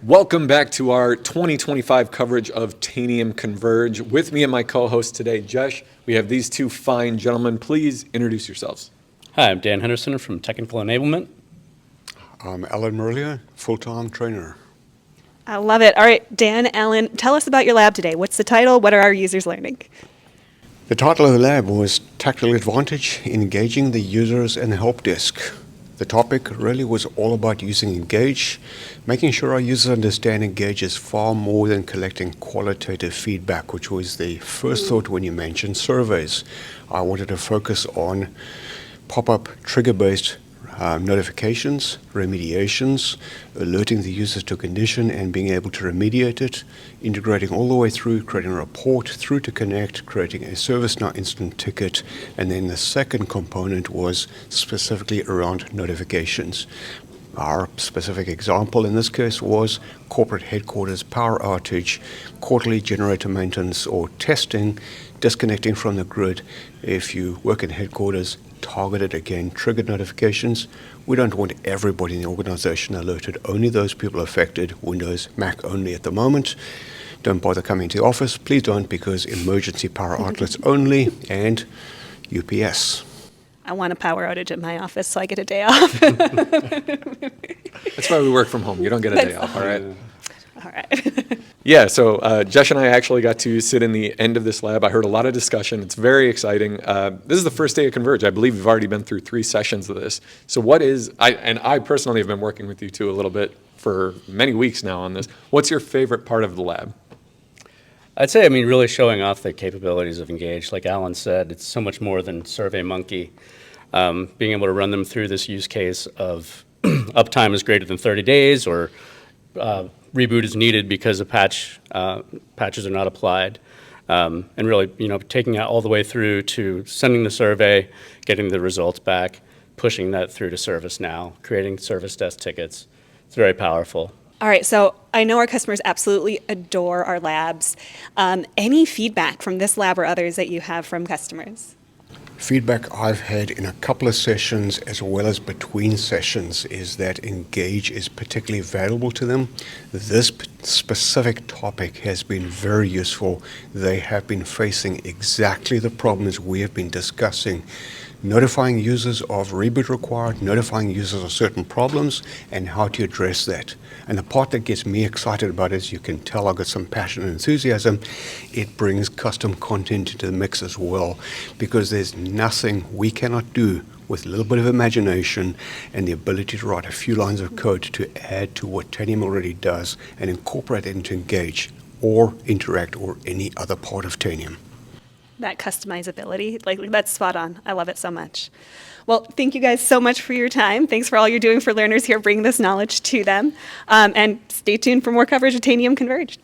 Welcome back to our 2025 coverage of Tanium Converge. With me and my co-host today, Josh, we have these two fine gentlemen. Please introduce yourselves. Hi, I'm Dan Henderson from Technical Enablement. I'm Alan Merlier, full-time trainer. I love it. All right, Dan, Alan, tell us about your lab today. What's the title? What are our users learning? The title of the lab was Tactical Advantage, Engaging the Users in the Help Desk. The topic really was all about using Engage, making sure our users understand Engage is far more than collecting qualitative feedback, which was the first thought when you mentioned surveys. I wanted to focus on pop-up trigger-based notifications, remediations, alerting the users to condition and being able to remediate it, integrating all the way through, creating a report, through to connect, creating a ServiceNow instant ticket, and then the second component was specifically around notifications. Our specific example in this case was corporate headquarters power outage, quarterly generator maintenance or testing, disconnecting from the grid. If you work in headquarters, targeted again, triggered notifications. We don't want everybody in the organization alerted, only those people affected, Windows, Mac only at the moment. Don't bother coming to the office, please don't, because emergency power outlets only, and UPS. I want a power outage at my office, so I get a day off. That's why we work from home. You don't get a day off, all right? All right. Yeah, so Josh and I actually got to sit in the end of this lab. I heard a lot of discussion. It's very exciting. This is the first day of Converge. I believe we've already been through 3 sessions of this. So I personally have been working with you two a little bit for many weeks now on this. What's your favorite part of the lab? I'd say, really showing off the capabilities of Engage. Like Alan said, it's so much more than SurveyMonkey. Being able to run them through this use case of uptime is greater than 30 days or reboot is needed because patches are not applied. And really, taking it all the way through to sending the survey, getting the results back, pushing that through to ServiceNow, creating service desk tickets. It's very powerful. All right, so I know our customers absolutely adore our labs. Any feedback from this lab or others that you have from customers? Feedback I've had in a couple of sessions as well as between sessions is that Engage is particularly valuable to them. This specific topic has been very useful. They have been facing exactly the problems we have been discussing. Notifying users of reboot required, notifying users of certain problems, and how to address that. And the part that gets me excited about it, as you can tell I've got some passion and enthusiasm, it brings custom content into the mix as well, because there's nothing we cannot do with a little bit of imagination and the ability to write a few lines of code to add to what Tanium already does and incorporate it into Engage or Interact or any other part of Tanium. That customizability, that's spot on. I love it so much. Well, thank you guys so much for your time. Thanks for all you're doing for learners here, bringing this knowledge to them. And stay tuned for more coverage of Tanium Converged.